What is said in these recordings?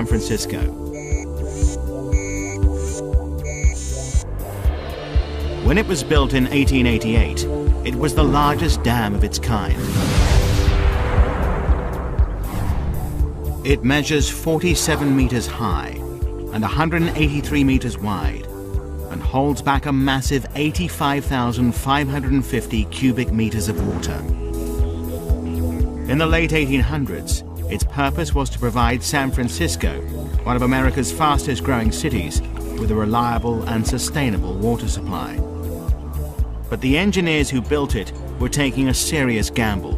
San Francisco. When it was built in 1888, it was the largest dam of its kind. It measures 47 meters high and 183 meters wide and holds back a massive 85,550 cubic meters of water. In the late 1800s, its purpose was to provide San Francisco, one of America's fastest growing cities, with a reliable and sustainable water supply. But the engineers who built it were taking a serious gamble.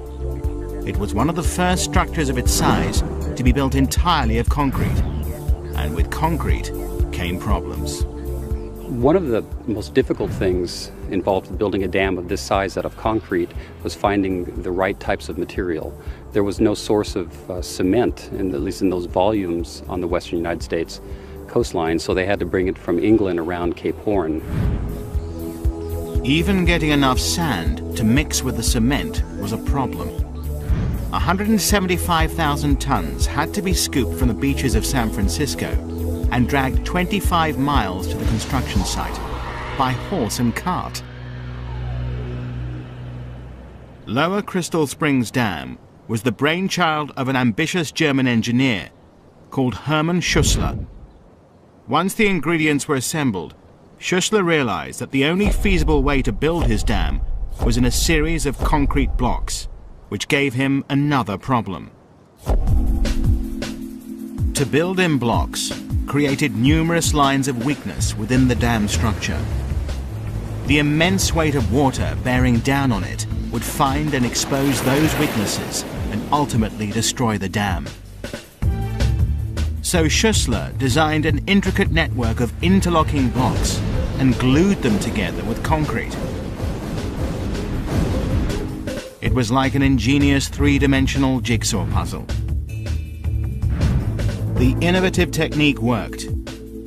It was one of the first structures of its size to be built entirely of concrete. And with concrete came problems. One of the most difficult things involved with building a dam of this size out of concrete was finding the right types of material. There was no source of cement, at least in those volumes on the western United States coastline, so they had to bring it from England around Cape Horn. Even getting enough sand to mix with the cement was a problem. 175,000 tons had to be scooped from the beaches of San Francisco and dragged 25 miles to the construction site by horse and cart. Lower Crystal Springs Dam was the brainchild of an ambitious German engineer called Hermann Schussler. Once the ingredients were assembled, Schussler realized that the only feasible way to build his dam was in a series of concrete blocks, which gave him another problem. To build in blocks created numerous lines of weakness within the dam structure. The immense weight of water bearing down on it would find and expose those weaknesses and ultimately destroy the dam. So Schussler designed an intricate network of interlocking blocks and glued them together with concrete. It was like an ingenious three-dimensional jigsaw puzzle. The innovative technique worked.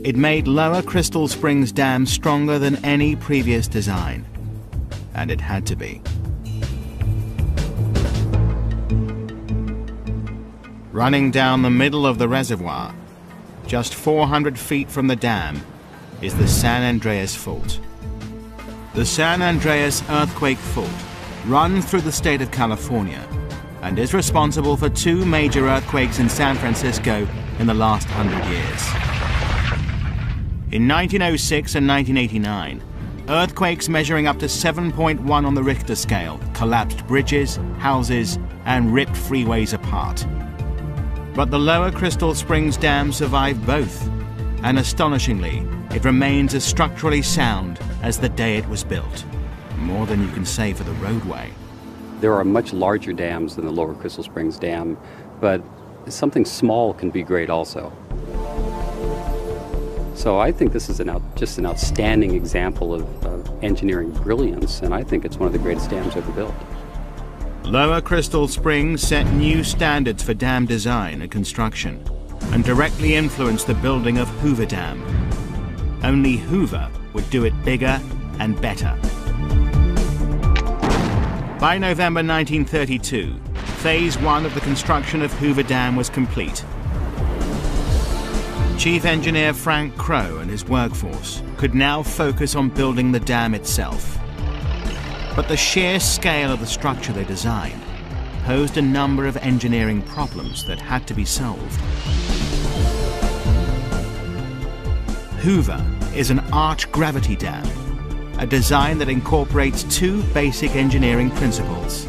It made Lower Crystal Springs Dam stronger than any previous design. And it had to be. Running down the middle of the reservoir, just 400 feet from the dam, is the San Andreas Fault. The San Andreas Earthquake Fault runs through the state of California and is responsible for 2 major earthquakes in San Francisco in the last 100 years. In 1906 and 1989, earthquakes measuring up to 7.1 on the Richter scale collapsed bridges, houses, and ripped freeways apart. But the Lower Crystal Springs Dam survived both, and astonishingly, it remains as structurally sound as the day it was built. More than you can say for the roadway. There are much larger dams than the Lower Crystal Springs Dam, but something small can be great also. So I think this is just an outstanding example of engineering brilliance, and I think it's one of the greatest dams ever built. Lower Crystal Springs set new standards for dam design and construction, and directly influenced the building of Hoover Dam. Only Hoover would do it bigger and better. By November 1932, Phase 1 of the construction of Hoover Dam was complete. Chief Engineer Frank Crowe and his workforce could now focus on building the dam itself. But the sheer scale of the structure they designed posed a number of engineering problems that had to be solved. Hoover is an arch gravity dam, a design that incorporates 2 basic engineering principles.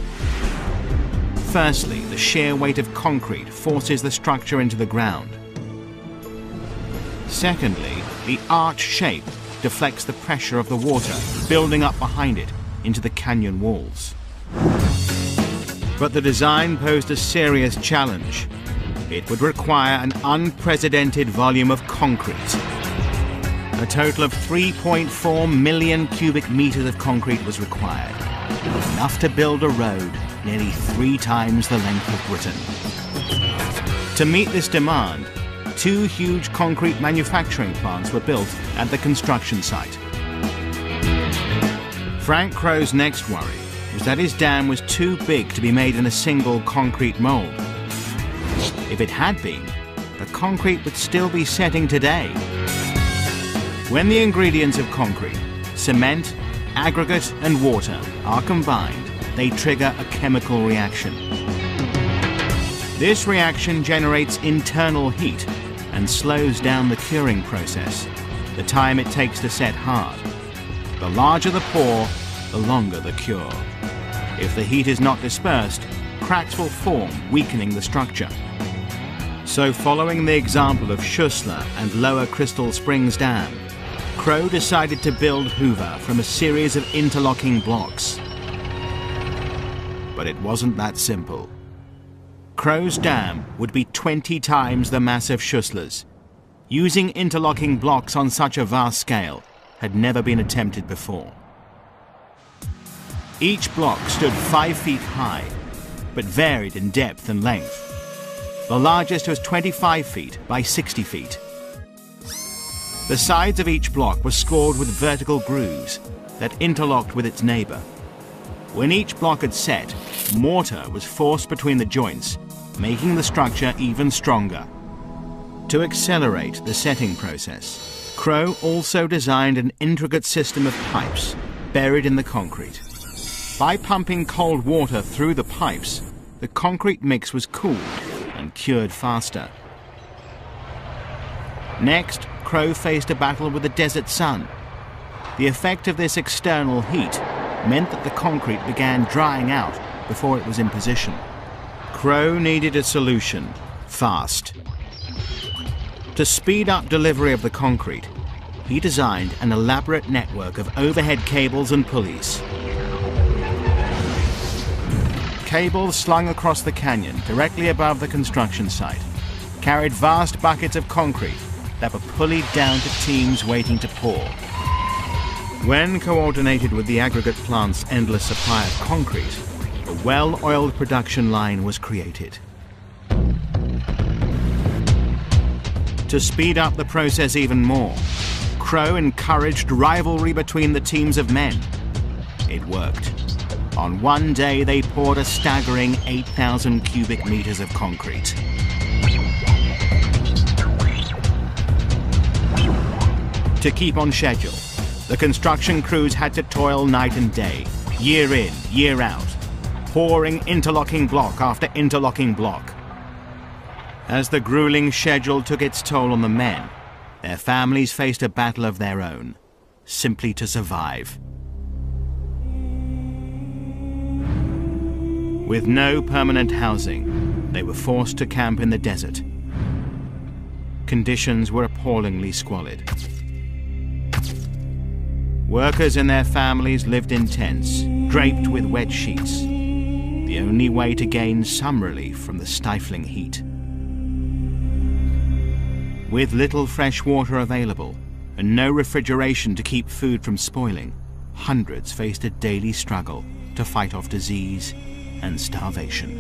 Firstly, the sheer weight of concrete forces the structure into the ground. Secondly, the arch shape deflects the pressure of the water building up behind it into the canyon walls. But the design posed a serious challenge. It would require an unprecedented volume of concrete. A total of 3.4 million cubic meters of concrete was required, enough to build a road nearly 3 times the length of Britain. To meet this demand, 2 huge concrete manufacturing plants were built at the construction site. Frank Crowe's next worry was that his dam was too big to be made in a single concrete mold. If it had been, the concrete would still be setting today. When the ingredients of concrete, cement, aggregate and water are combined, they trigger a chemical reaction. This reaction generates internal heat and slows down the curing process, the time it takes to set hard. The larger the pore, the longer the cure. If the heat is not dispersed, cracks will form, weakening the structure. So following the example of Schussler and Lower Crystal Springs Dam, Crowe decided to build Hoover from a series of interlocking blocks. But it wasn't that simple. Crowe's dam would be 20 times the mass of Schussler's. Using interlocking blocks on such a vast scale had never been attempted before. Each block stood 5 feet high, but varied in depth and length. The largest was 25 feet by 60 feet. The sides of each block were scored with vertical grooves that interlocked with its neighbor. When each block had set, mortar was forced between the joints, making the structure even stronger. To accelerate the setting process, Crowe also designed an intricate system of pipes buried in the concrete. By pumping cold water through the pipes, the concrete mix was cooled and cured faster. Next, Crowe faced a battle with the desert sun. The effect of this external heat meant that the concrete began drying out before it was in position. Crowe needed a solution, fast. To speed up delivery of the concrete, he designed an elaborate network of overhead cables and pulleys. Cables slung across the canyon directly above the construction site carried vast buckets of concrete that were pulleyed down to teams waiting to pour. When coordinated with the aggregate plant's endless supply of concrete, a well-oiled production line was created. To speed up the process even more, Crowe encouraged rivalry between the teams of men. It worked. On one day, they poured a staggering 8,000 cubic meters of concrete. To keep on schedule, the construction crews had to toil night and day, year in, year out, pouring interlocking block after interlocking block. As the grueling schedule took its toll on the men, their families faced a battle of their own, simply to survive. With no permanent housing, they were forced to camp in the desert. Conditions were appallingly squalid. Workers and their families lived in tents, draped with wet sheets, the only way to gain some relief from the stifling heat. With little fresh water available and no refrigeration to keep food from spoiling, hundreds faced a daily struggle to fight off disease and starvation.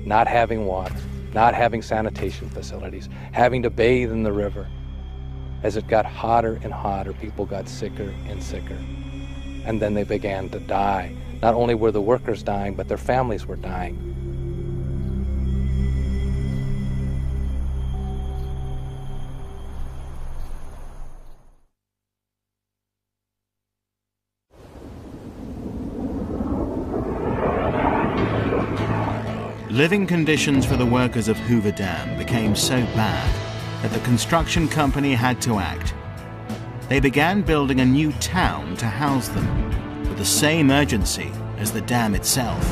Not having water, not having sanitation facilities, having to bathe in the river. As it got hotter and hotter, people got sicker and sicker. And then they began to die. Not only were the workers dying, but their families were dying. Living conditions for the workers of Hoover Dam became so bad that the construction company had to act. They began building a new town to house them, with the same urgency as the dam itself.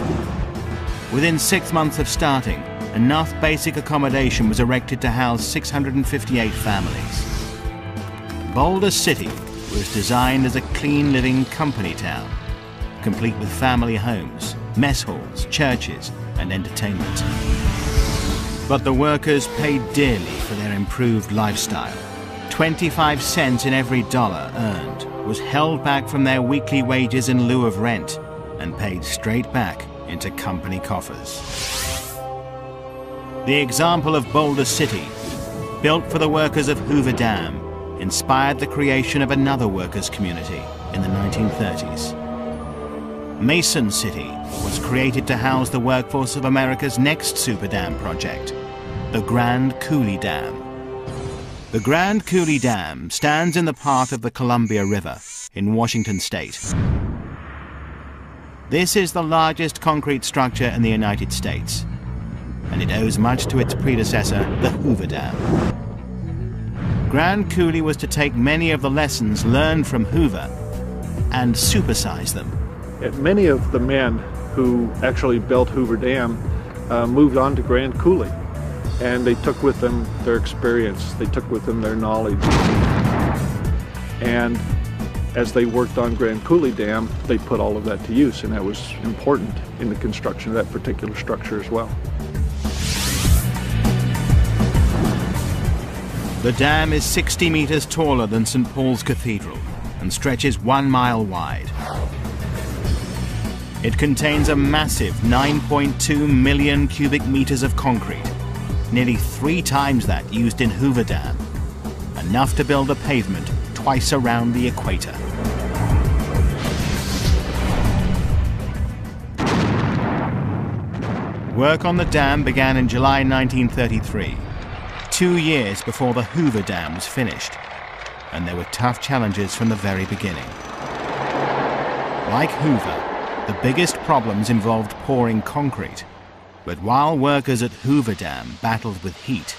Within 6 months of starting, enough basic accommodation was erected to house 658 families. Boulder City was designed as a clean living company town, complete with family homes, mess halls, churches, and entertainment. But the workers paid dearly for their improved lifestyle. 25 cents in every dollar earned was held back from their weekly wages in lieu of rent and paid straight back into company coffers. The example of Boulder City, built for the workers of Hoover Dam, inspired the creation of another workers' community in the 1930s. Mason City was created to house the workforce of America's next super dam project, the Grand Coulee Dam. The Grand Coulee Dam stands in the path of the Columbia River in Washington state. This is the largest concrete structure in the United States, and it owes much to its predecessor, the Hoover Dam. Grand Coulee was to take many of the lessons learned from Hoover and supersize them. And many of the men who actually built Hoover Dam moved on to Grand Coulee, and they took with them their experience, they took with them their knowledge. And as they worked on Grand Coulee Dam, they put all of that to use, and that was important in the construction of that particular structure as well. The dam is 60 meters taller than St. Paul's Cathedral and stretches 1 mile wide. It contains a massive 9.2 million cubic meters of concrete, nearly 3 times that used in Hoover Dam, enough to build a pavement twice around the equator. Work on the dam began in July 1933, 2 years before the Hoover Dam was finished, and there were tough challenges from the very beginning. Like Hoover, the biggest problems involved pouring concrete. But while workers at Hoover Dam battled with heat,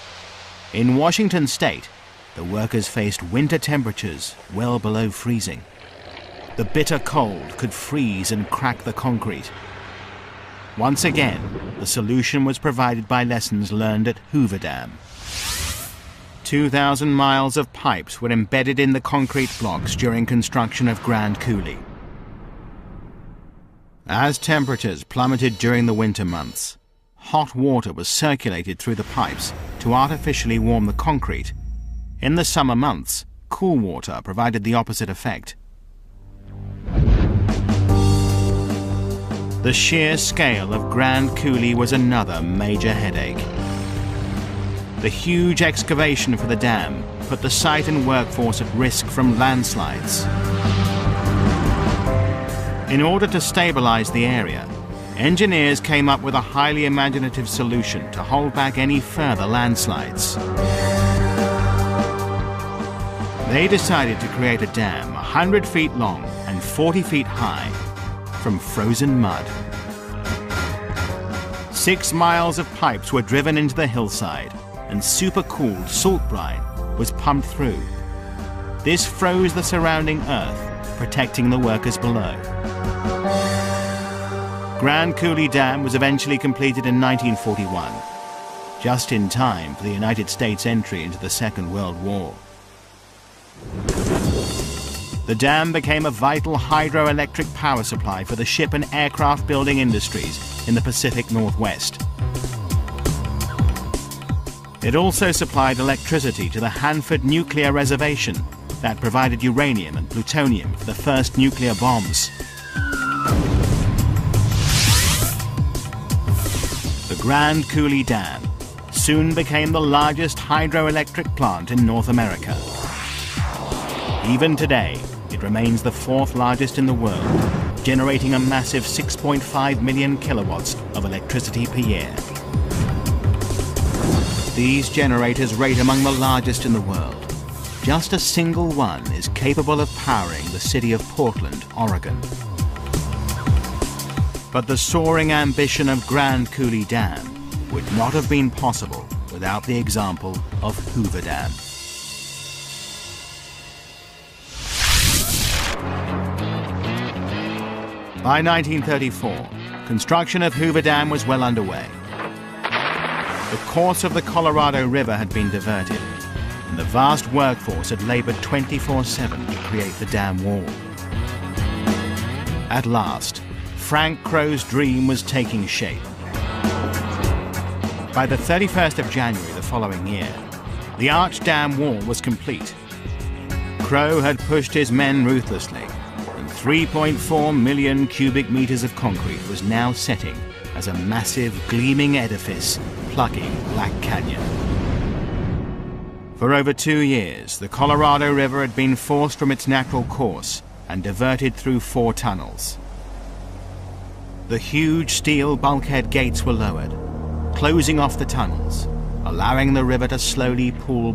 in Washington state, the workers faced winter temperatures well below freezing. The bitter cold could freeze and crack the concrete. Once again, the solution was provided by lessons learned at Hoover Dam. 2,000 miles of pipes were embedded in the concrete blocks during construction of Grand Coulee. As temperatures plummeted during the winter months, hot water was circulated through the pipes to artificially warm the concrete. In the summer months, cool water provided the opposite effect. The sheer scale of Grand Coulee was another major headache. The huge excavation for the dam put the site and workforce at risk from landslides. In order to stabilize the area, engineers came up with a highly imaginative solution to hold back any further landslides. They decided to create a dam 100 feet long and 40 feet high from frozen mud. 6 miles of pipes were driven into the hillside, and supercooled salt brine was pumped through. This froze the surrounding earth, protecting the workers below. Grand Coulee Dam was eventually completed in 1941, just in time for the United States' entry into the Second World War. The dam became a vital hydroelectric power supply for the ship and aircraft building industries in the Pacific Northwest. It also supplied electricity to the Hanford Nuclear Reservation that provided uranium and plutonium for the first nuclear bombs. The Grand Coulee Dam soon became the largest hydroelectric plant in North America. Even today, it remains the 4th largest in the world, generating a massive 6.5 million kilowatts of electricity per year. These generators rate among the largest in the world. Just a single one is capable of powering the city of Portland, Oregon. But the soaring ambition of Grand Coulee Dam would not have been possible without the example of Hoover Dam. By 1934, construction of Hoover Dam was well underway. The course of the Colorado River had been diverted, and the vast workforce had labored 24/7 to create the dam wall. At last, Frank Crow's dream was taking shape. By the 31st of January the following year, the arch dam wall was complete. Crow had pushed his men ruthlessly, and 3.4 million cubic meters of concrete was now setting as a massive, gleaming edifice plugging Black Canyon. For over 2 years, the Colorado River had been forced from its natural course and diverted through 4 tunnels. The huge steel bulkhead gates were lowered, closing off the tunnels, allowing the river to slowly pool